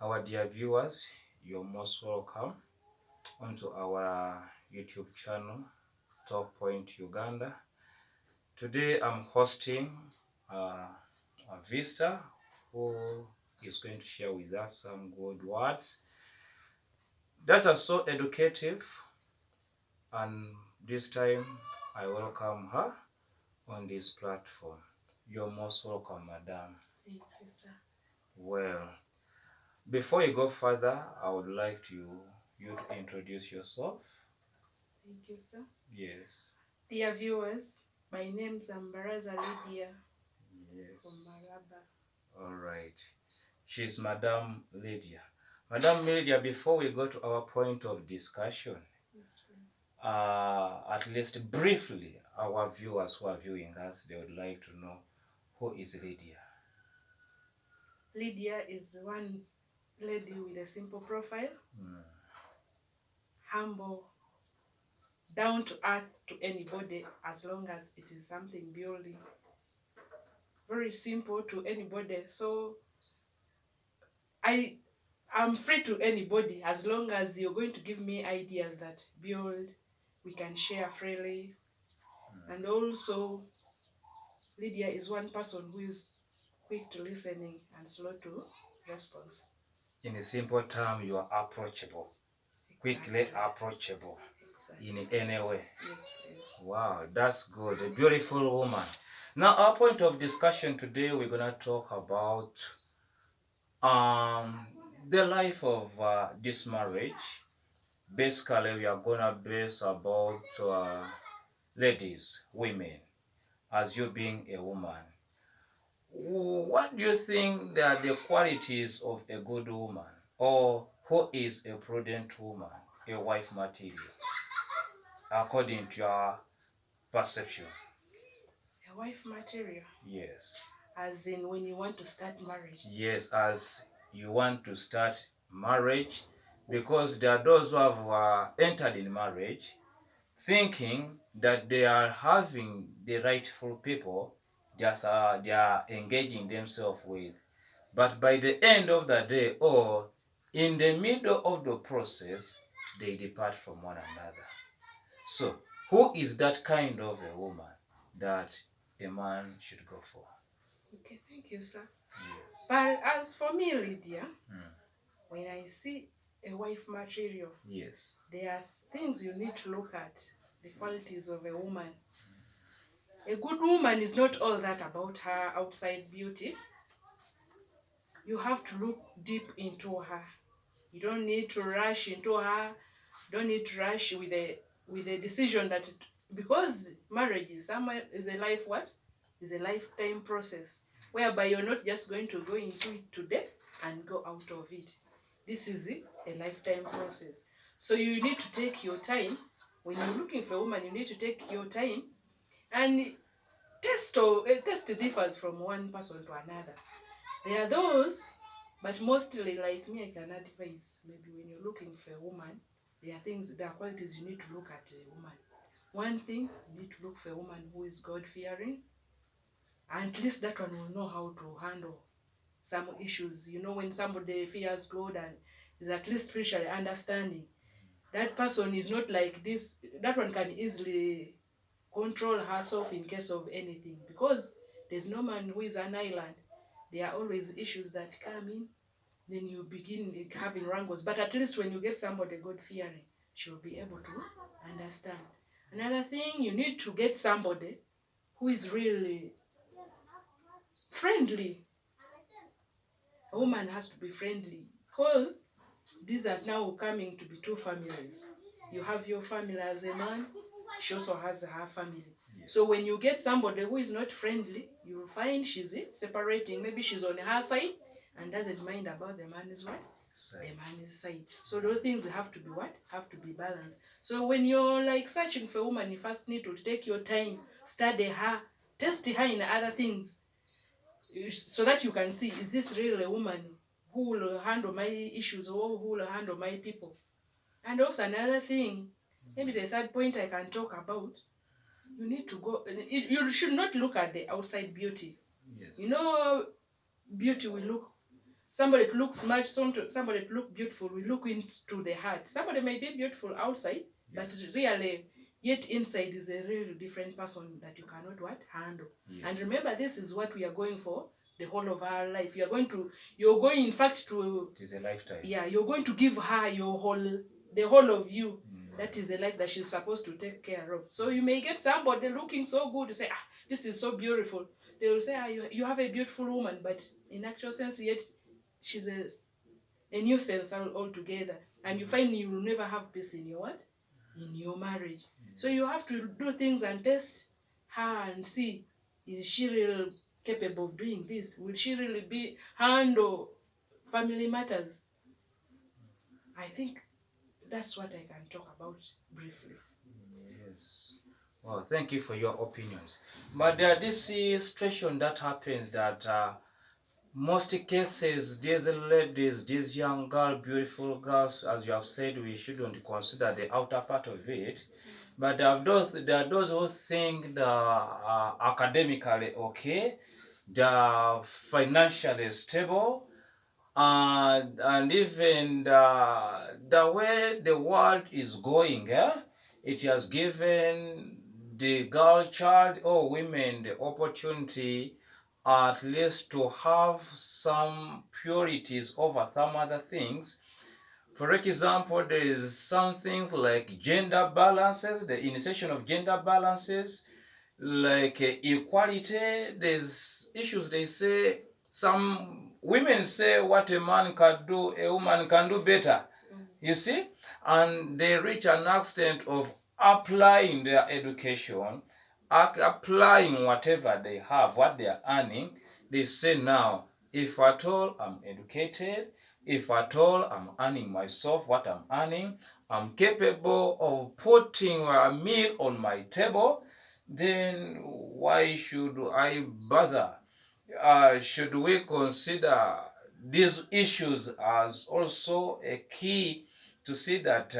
Our dear viewers, you're most welcome onto our YouTube channel, Top Point Uganda. Today I'm hosting a visitor who is going to share with us some good words that are so educative, and this time I welcome her on this platform. You're most welcome, madam. Thank you, sir. Well, before you go further, I would like you to introduce yourself. Thank you, sir. Yes. Dear viewers, my name is Ambaraza Lydia from Yes. Maraba. All right. She's Madam Lydia. Madam Lydia, before we go to our point of discussion, Yes, sir. at least briefly, our viewers who are viewing us, they would like to know who is Lydia. Lydia is one lady with a simple profile, humble, down to earth to anybody as long as it is something building. Very simple to anybody. So I'm free to anybody as long as you're going to give me ideas that build, we can share freely. And also, Lydia is one person who is quick to listening and slow to response. In a simple term, you are approachable, quickly approachable in any way. Yes, please. Wow, that's good. A beautiful woman. Now, our point of discussion today, we're going to talk about the life of this marriage. Basically, we are going to base about ladies, women, as you being a woman. What do you think that the qualities of a good woman, or who is a prudent woman, a wife material, according to your perception? A wife material. Yes. As in when you want to start marriage. Yes, as you want to start marriage, because there are those who have entered in marriage thinking that they are having the rightful people they are engaging themselves with. But by the end of the day, or in the middle of the process, they depart from one another. So, who is that kind of a woman that a man should go for? Okay, thank you, sir. Yes. But as for me, Lydia, when I see a wife material, Yes. there are things you need to look at, the qualities of a woman. A good woman is not all that about her outside beauty. You have to look deep into her. You don't need to rush into her. You don't need to rush with a decision that because marriage is a life what? Is a lifetime process whereby you're not just going to go into it today and go out of it. This is a lifetime process. So you need to take your time. When you're looking for a woman, you need to take your time, and test differs from one person to another. There are those, but mostly like me, I can advise maybe when you're looking for a woman, there are qualities you need to look at a woman. One thing, you need to look for a woman who is God-fearing, and at least that one will know how to handle some issues. You know, when somebody fears God and is at least spiritually understanding, that person is not like this. That one can easily control herself in case of anything, because there's no man who is an island. There are always issues that come in, then you begin having wrangles. But at least when you get somebody God-fearing, she'll be able to understand. Another thing, you need to get somebody who is really friendly. A woman has to be friendly, because these are now coming to be two families. You have your family as a man, she also has her family. Yes. So when you get somebody who is not friendly, you'll find she's separating. Maybe she's on her side and doesn't mind about the man's what? The man's side. So those things have to be what? Have to be balanced. So when you're like searching for a woman, you first need to take your time, study her, test her in other things, so that you can see, is this really a woman who will handle my issues or who will handle my people? And also another thing, maybe the third point I can talk about, you need to go, you should not look at the outside beauty. Yes. You know, beauty will look somebody to look smart, somebody to look beautiful. We look into the heart. Somebody may be beautiful outside, but really, yet inside is a really different person that you cannot what handle. Yes. And remember, this is what we are going for the whole of our life. You're going in fact to. It is a lifetime. Yeah, you're going to give her the whole of you. That is the life that she's supposed to take care of. So you may get somebody looking so good, you say, this is so beautiful. They will say, you have a beautiful woman, but in actual sense, yet she's a nuisance altogether. And you find you will never have peace in your what? In your marriage. So you have to do things and test her and see, is she really capable of doing this? Will she really handle family matters? I think that's what I can talk about briefly. Yes. Well, thank you for your opinions. But this situation that happens that most cases, these ladies, these young girls, beautiful girls, as you have said, we shouldn't consider the outer part of it. But there are those who think they are academically okay, they are financially stable, and even the way the world is going, it has given the girl child or women the opportunity at least to have some purities over some other things. For example, there is some things like gender balances, the initiation of gender balances, like equality. There's issues, they say, some women say what a man can do, a woman can do better. You see? And they reach an extent of applying their education, applying whatever they have, what they are earning. They say now, if at all I'm educated, if at all I'm earning myself what I'm earning, I'm capable of putting a meal on my table, then why should I bother? Should we consider these issues as also a key to see that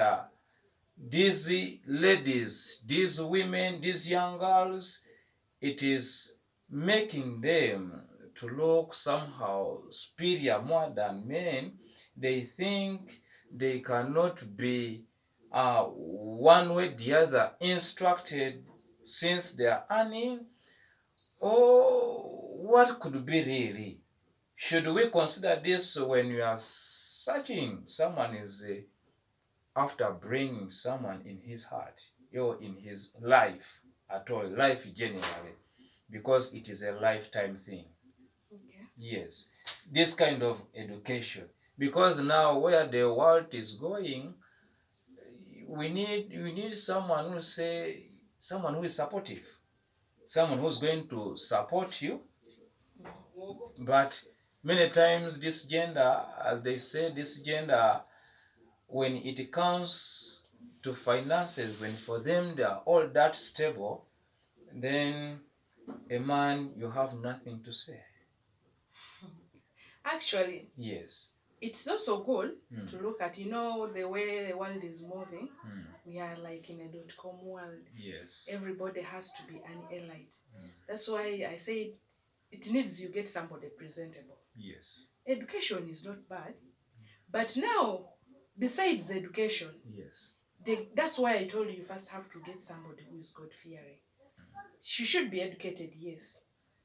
these ladies, these women, these young girls, it is making them to look somehow superior more than men. They think they cannot be one way or the other instructed since they are earning. Oh, what could be really? Should we consider this when we are searching someone is after bringing someone in his heart or in his life at all, life generally, because it is a lifetime thing. Okay. Yes, this kind of education, because now where the world is going, we need someone who is supportive, someone who's going to support you. But many times this gender, as they say, this gender, when it comes to finances, when for them they are all that stable, then a man, you have nothing to say. Actually, Yes. it's also good to look at, the way the world is moving. We are like in a .com world. Yes. Everybody has to be an elite. That's why I said it needs you get somebody presentable. Yes. Education is not bad, but now, besides education, Yes. that's why I told you first have to get somebody who is God-fearing. She should be educated, yes,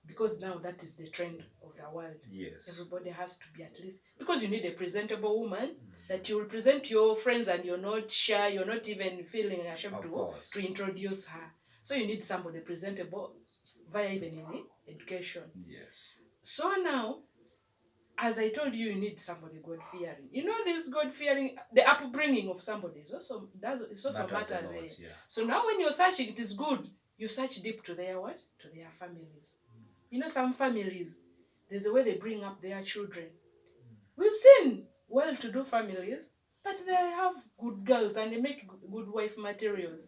because now that is the trend of the world. Yes. Everybody has to be at least, because you need a presentable woman that you will present your friends and you're not shy, you're not even feeling ashamed to introduce her. So you need somebody presentable via even in education. Yes. So now, as I told you, you need somebody God-fearing. This God-fearing, the upbringing of somebody is also matters. Yeah. So now when you're searching, it is good. You search deep to their what? To their families. Some families, there's a way they bring up their children. We've seen well-to-do families, but they have good girls and they make good wife materials.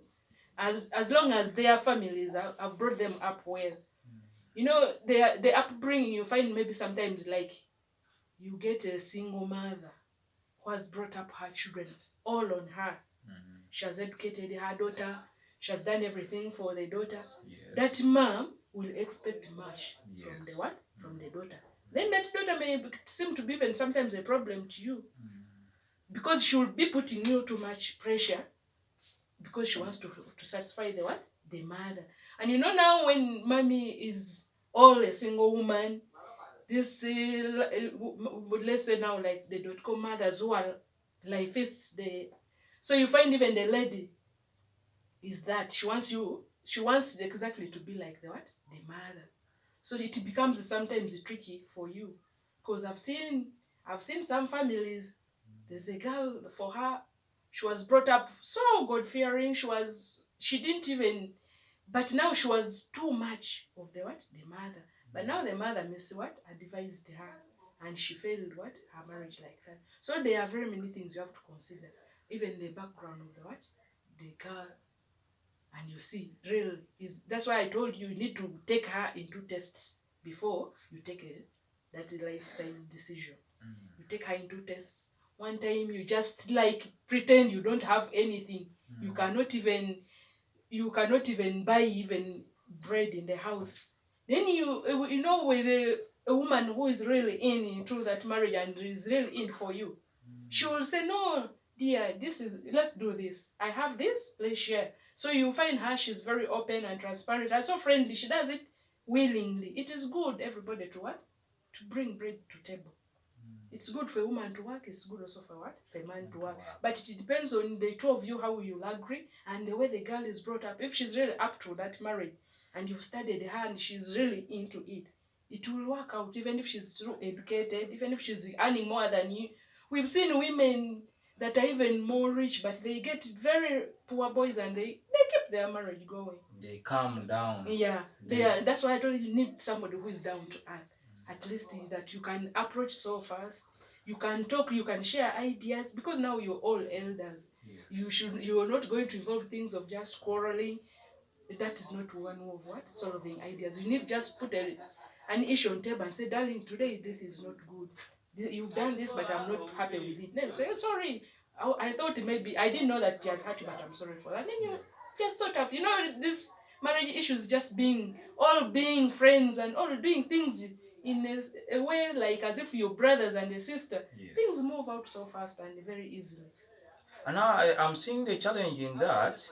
As long as their families have brought them up well. The upbringing, you find maybe sometimes like you get a single mother who has brought up her children all on her. She has educated her daughter. She has done everything for the daughter. Yes. That mom will expect much from the what? From the daughter. then that daughter may seem to be even sometimes a problem to you, because she will be putting you too much pressure, because she wants to satisfy the what? The mother. And you know, now when mommy is all a single woman, this let's say now, like the .com mothers who are life is the, so you find even the lady is that she wants exactly to be like the what? The mother. So it becomes sometimes tricky for you, because I've seen some families. There's a girl, for her, she was brought up so God fearing. She didn't even, but now she was too much of the what? The mother. But now the mother miss what? Advised her, and she failed what? Her marriage like that. So there are very many things you have to consider. Even the background of the what? The girl. And you see, real is, that's why I told you, you need to take her into tests before you take that lifetime decision. You take her into tests. One time you just like pretend you don't have anything. You cannot even buy even bread in the house. Then you know, with a woman who is really into that marriage and is really in for you, she will say, no dear, let's do this, I have this, let's share. So you find her, she's very open and transparent and so friendly. She does it willingly. It is good, everybody, to what? To bring bread to table. It's good for a woman to work. It's good also for what? For a man to work. But it depends on the two of you, how you'll agree, and the way the girl is brought up. If she's really up to that marriage and you've studied her and she's really into it, it will work out, even if she's too educated, even if she's earning more than you. We've seen women that are even more rich, but they get very poor boys and they keep their marriage going. They calm down. Yeah, that's why I told you need somebody who is down to earth. At least that you can approach so fast. You can talk, you can share ideas, because now you're all elders. Yes. You are not going to involve things of just quarreling. That is not one way of what? Solving ideas. You need just put an issue on table and say, darling, today this is not good. You've done this, but I'm not happy with it. Then say, sorry. I thought maybe, I didn't know that it has hurt you, but I'm sorry for that. Then you just sort of, this marriage issues just being friends and all doing things in a way like as if you're brothers and a sister. Yes. Things move out so fast and very easily. And now I'm seeing the challenge in that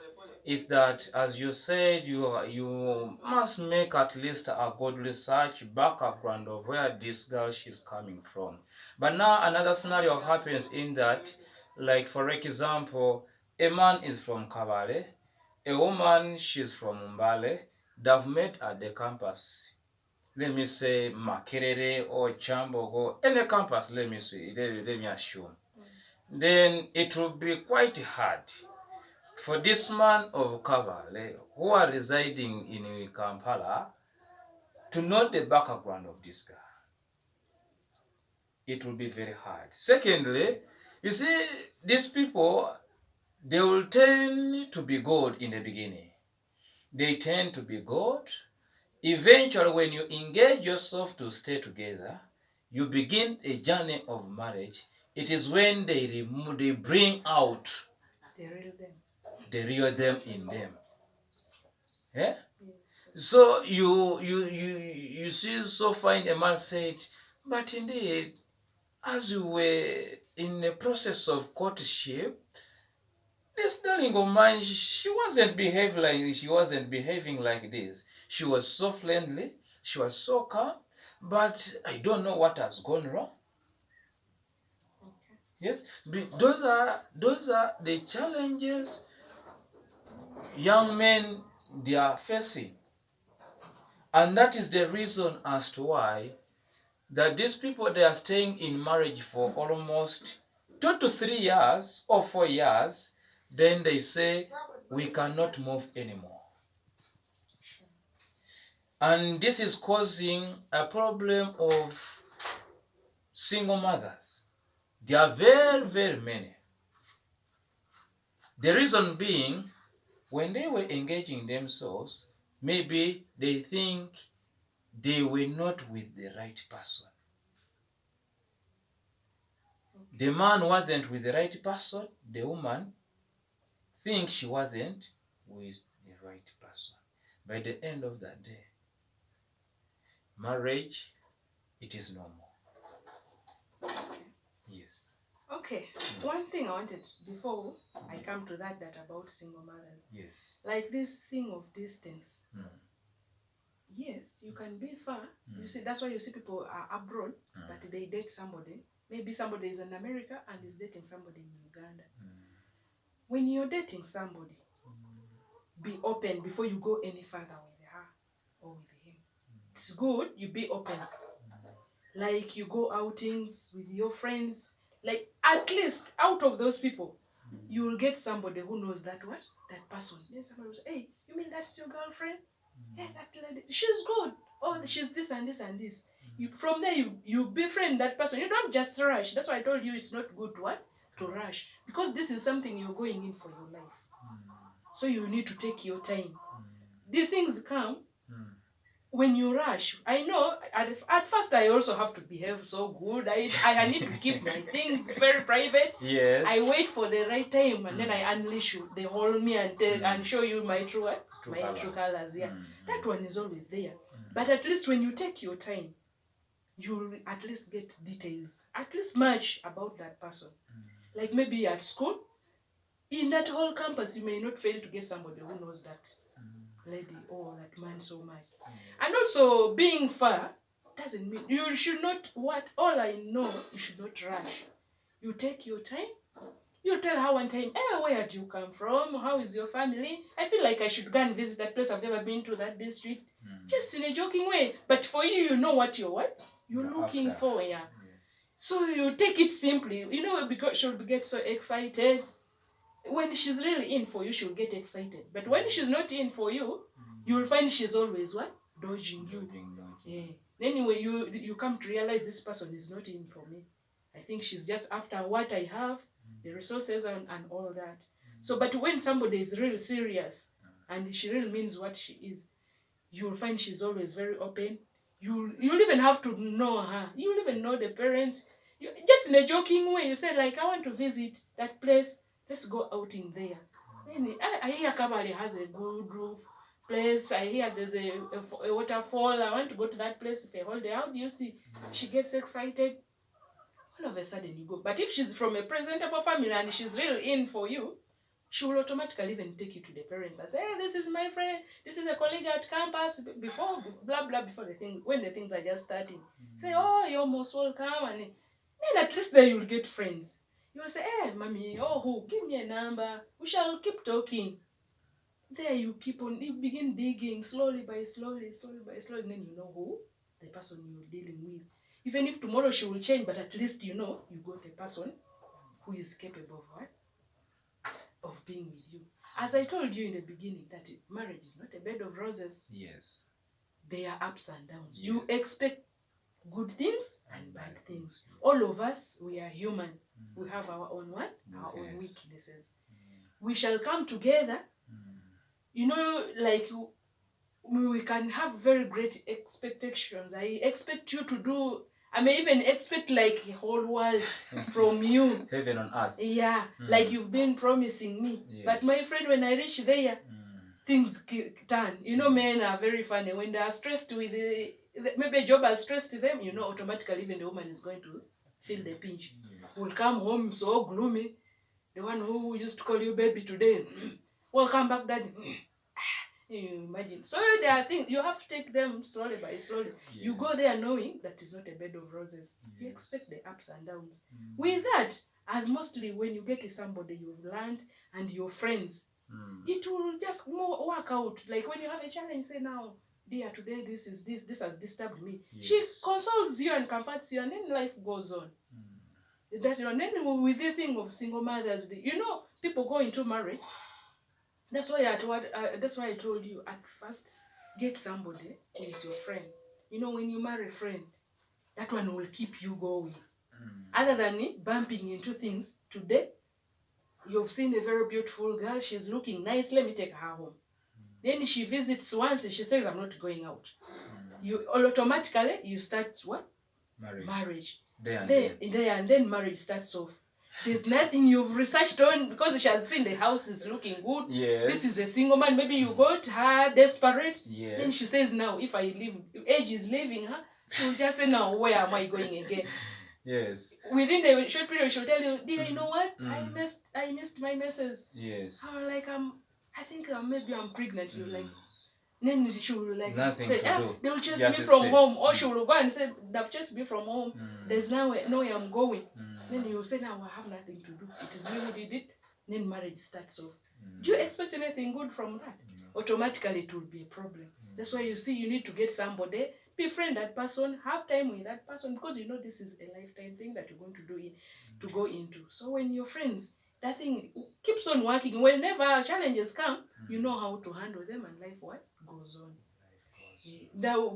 is that, as you said, you must make at least a good research background of where this girl she's coming from. But now another scenario happens in that, like for example, a man is from Kabale, a woman she's from Mbale, they've met at the campus. Let me say Makerere or Chambogo, any campus, let me assume. Then it will be quite hard for this man of Kabale who are residing in Kampala to know the background of this guy. It will be very hard. Secondly, you see, these people, they will tend to be good in the beginning. They tend to be good. Eventually, when you engage yourself to stay together, you begin a journey of marriage. It is when they bring out the real them in them. Yeah? So you see, so fine a man said, but indeed, as you were in the process of courtship, this darling of mine, she wasn't behaving like this. She was so friendly, she was so calm, but I don't know what has gone wrong. Okay. Yes, those are the challenges young men they are facing, and that is the reason as to why that these people, they are staying in marriage for almost 2 to 3 years or 4 years. Then they say we cannot move anymore, and this is causing a problem of single mothers. There are very, very many. The reason being, when they were engaging themselves, maybe they think they were not with the right person. The man wasn't with the right person. The woman thinks she wasn't with the right person. By the end of that day, marriage it is normal. Yes. Okay. One thing I wanted before I come to that about single mothers. Yes. Like this thing of distance. Mm. Yes, you can be far. You see, that's why you see people are abroad, but they date somebody. Maybe somebody is in America and is dating somebody in Uganda. When you're dating somebody, be open before you go any further with her or with him. It's good you be open. Like you go outings with your friends. Like at least out of those people, you will get somebody who knows that person. Then somebody will say, hey, you mean that's your girlfriend? Yeah, that lady, she's good. Oh, she's this and this and this. From there, you befriend that person. You don't just rush. That's why I told you it's not good to rush. Because this is something you're going in for your life. So you need to take your time. The things come when you rush. I know, at first I also have to behave so good. I need to keep my things very private. Yes. I wait for the right time and then I unleash you. They hold me and show you my true colors. Yeah. That one is always there. But at least when you take your time, you'll at least get details, at least much about that person. Like maybe at school, in that whole campus, you may not fail to get somebody who knows that lady or that man so much. And also, being far doesn't mean you should not, all I know, you should not rush. You take your time. You tell her one time, hey, where do you come from? How is your family? I feel like I should go and visit that place. I've never been to that district. Just in a joking way. But for you, you know what you're looking for. Yeah. Yes. So you take it simply. You know, because she'll get so excited. When she's really in for you, she'll get excited. But when she's not in for you, you'll find she's always dodging you. Yeah. Anyway, you come to realize this person is not in for me. I think she's just after what I have, the resources and all that. So, but when somebody is really serious and she really means what she is, you'll find she's always very open. You'll even have to know her. You'll even know the parents. Just in a joking way, you say like, I want to visit that place. Let's go out in there. Then I hear Kabale has a good roof place. I hear there's a waterfall. I want to go to that place for a holiday. How do you see? She gets excited. All of a sudden you go. But if she's from a presentable family and she's really in for you, she will automatically even take you to the parents and say, hey, this is my friend, this is a colleague at campus, before, blah, blah, before when the things are just starting. Say, oh, you're most welcome. And then at least there you'll get friends. You'll say, hey, mommy, oh, who? Give me a number. We shall keep talking. There you begin digging slowly by slowly, and then you know who the person you're dealing with. Even if tomorrow she will change, but at least you know you got a person who is capable of being with you. As I told you in the beginning, that marriage is not a bed of roses. Yes. There are ups and downs. Yes. You expect good things and bad things. All of us, we are human. We have our own our own weaknesses. We shall come together. You know, like we can have very great expectations. I expect you to do, I may even expect like a whole world from you. Heaven on earth. Yeah, like you've been promising me. Yes. But my friend, when I reach there, things turn. You know, men are very funny. When they are stressed with maybe a job has stressed them, you know, automatically even the woman is going to feel the pinch. Yes. Will come home so gloomy. The one who used to call you baby today, will come back daddy. You imagine. So there are things, you have to take them slowly by slowly. Yes. You go there knowing that is not a bed of roses. Yes. You expect the ups and downs. With that, as mostly when you get to somebody you've learned and your friends, it will just more work out. Like when you have a challenge, say now, dear, today this has disturbed me. Yes. She consoles you and comforts you, and then life goes on. That, and then with the thing of single mothers, you know, people go into marriage. That's why I told you at first, get somebody who is your friend. You know, when you marry a friend, that one will keep you going. Other than bumping into things. Today, you've seen a very beautiful girl. She's looking nice. Let me take her home. Then she visits once and she says, I'm not going out. You automatically, you start what? Marriage. There and then marriage starts off. There's nothing you've researched on because she has seen the house is looking good. Yes. This is a single man. Maybe you got her desperate. Yes. Then she says, now, if I leave, age is leaving her. She'll just say, "Now, where am I going again?" Yes. Within a short period, she'll tell you, "Dear, you know what? Mm. I missed my messes." Yes. I'm like, I think maybe I'm pregnant. You're like, then she will like Nothing say, to do. they will chase Just me from stay. home, or she will go and say, they've chased me from home. Mm. There's nowhere I'm going. Mm. Then you say, now I have nothing to do. It is me who did it. Then marriage starts off. Do you expect anything good from that? Automatically, it will be a problem. That's why you see, you need to get somebody, befriend that person, have time with that person, because you know this is a lifetime thing that you're going to to go into. So when you're friends, that thing keeps on working. Whenever challenges come, you know how to handle them, and life what goes on.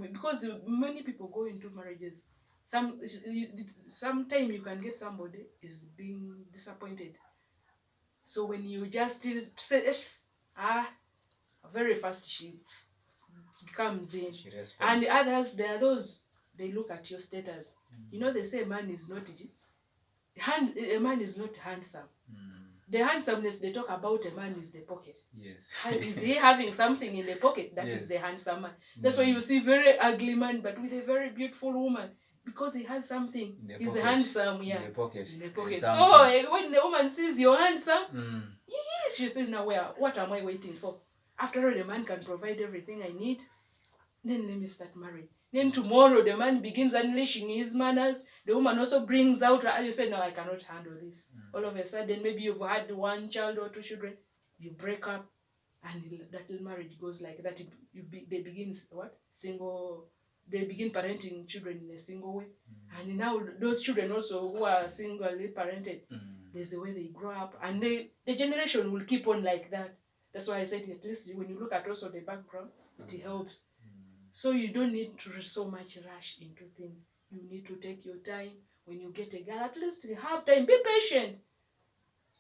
Because many people go into marriages. Sometime you can get somebody is being disappointed. So when you just say yes, very fast she comes in. And the others, there are those, they look at your status. You know, they say a man is not handsome. The handsomeness they talk about a man is the pocket. Yes. Is he having something in the pocket? That is the handsome man. That's why you see very ugly man, but with a very beautiful woman, because he has something. He's handsome, yeah. In the pocket. In the pocket. So when the woman sees you're handsome, yes, she says, now what am I waiting for? After all, the man can provide everything I need. Then let me start marrying. Then tomorrow the man begins unleashing his manners. The woman also brings out, you say, no, I cannot handle this. All of a sudden, maybe you've had one child or two children, you break up, and that little marriage goes like that. They begin they begin parenting children in a single way. And now those children also who are singly parented, there's a way they grow up, and the generation will keep on like that. That's why I said, at least when you look at also the background, it helps. So you don't need to so much rush into things. You need to take your time. When you get a girl, at least have time. Be patient.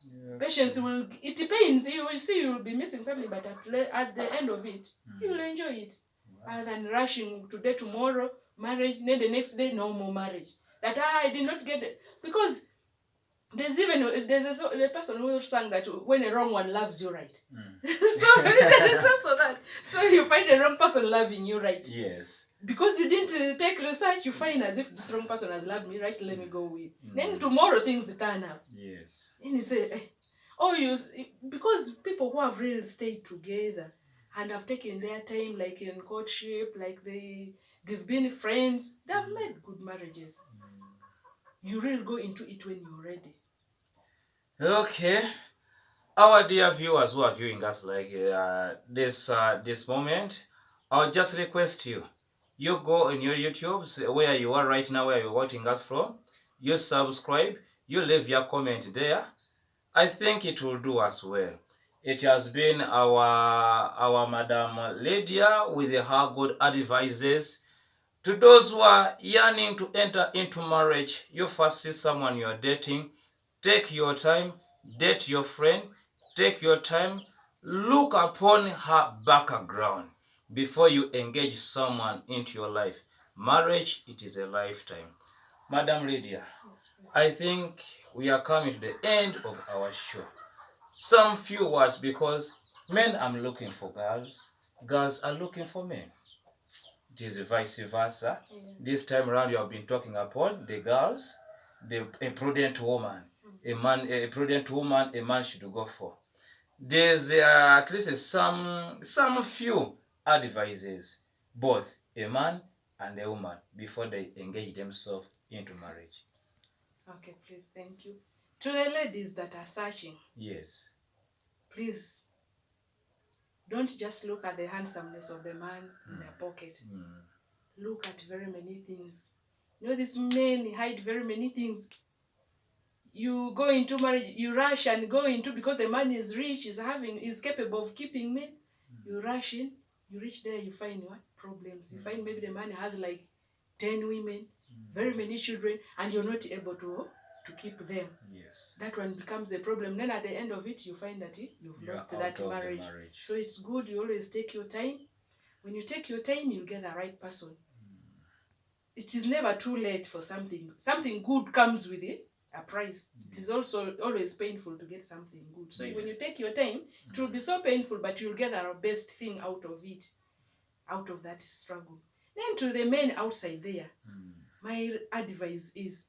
Yeah. Patience it depends. You will see you will be missing something, but at the end of it, you will enjoy it. Wow. Rather than rushing today, tomorrow, marriage, then the next day, no more marriage. That I did not get it. Because there's a person who sang that when a wrong one loves you right. So there is also that. So you find a wrong person loving you right. Yes. Because you didn't take research, you find as if this wrong person has loved me right, let me go with. Then tomorrow things turn up. Yes. And you say, because people who have really stayed together and have taken their time, like in courtship, like they've been friends, they've made good marriages. You really go into it when you're ready. Okay. Our dear viewers who are viewing us like this moment, I'll just request you go on your YouTube, where you are right now, where you're watching us from. You subscribe, you leave your comment there. I think it will do us well. It has been our Madam Lydia with her good advices. To those who are yearning to enter into marriage, you first see someone you are dating, take your time, date your friend, take your time, look upon her background before you engage someone into your life. Marriage, it is a lifetime. Madam Lydia, I think we are coming to the end of our show. Some few words, because men are looking for girls, girls are looking for men. It is vice versa. Yeah. This time around, you have been talking about the girls, a prudent woman. A prudent woman, a man should go for. There's at least some few advices, both a man and a woman, before they engage themselves into marriage. Okay, please, thank you. To the ladies that are searching, yes, please don't just look at the handsomeness of the man in their pocket. Look at very many things. You know, these men hide very many things. You go into marriage, you rush and go into, because the man is rich, is capable of keeping men. You rush in, you reach there, you find what? Problems. You find maybe the man has like 10 women, very many children, and you're not able to keep them. Yes. That one becomes a problem. Then at the end of it, you find that you've lost that marriage. So it's good you always take your time. When you take your time, you'll get the right person. It is never too late for something. Something good comes with a price. It is also always painful to get something good. So when you take your time, it will be so painful, but you'll get the best thing out of it, out of that struggle. Then to the men outside there, my advice is,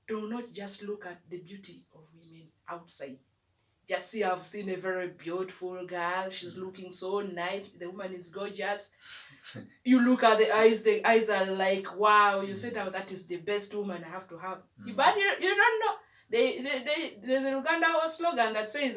do not just look at the beauty of women outside. Just see, I've seen a very beautiful girl. She's looking so nice. The woman is gorgeous. You look at the eyes are like, wow. You said, oh, that is the best woman I have to have. But you don't know. There's a Uganda slogan that says,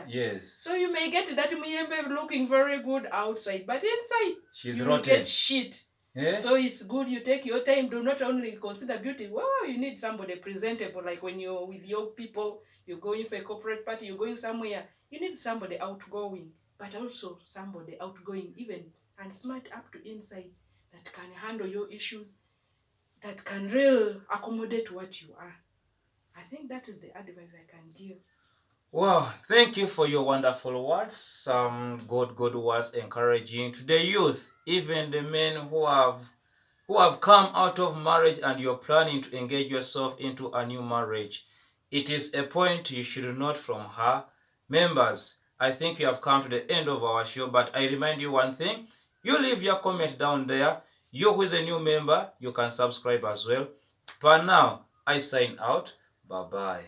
yes. So you may get that muyembe looking very good outside, but inside She's you rotten. get shit. Yeah? So it's good you take your time. Do not only consider beauty. Well, you need somebody presentable. Like when you're with your people, you're going for a corporate party, you're going somewhere. You need somebody outgoing, but also somebody outgoing, even and smart up to inside, that can handle your issues, that can really accommodate what you are. I think that is the advice I can give. Wow, thank you for your wonderful words. Some good words encouraging to the youth, even the men who have come out of marriage and you're planning to engage yourself into a new marriage. It is a point you should note from her. Members, I think you have come to the end of our show, but I remind you one thing. You leave your comment down there. You who is a new member, you can subscribe as well. For now, I sign out. Bye-bye.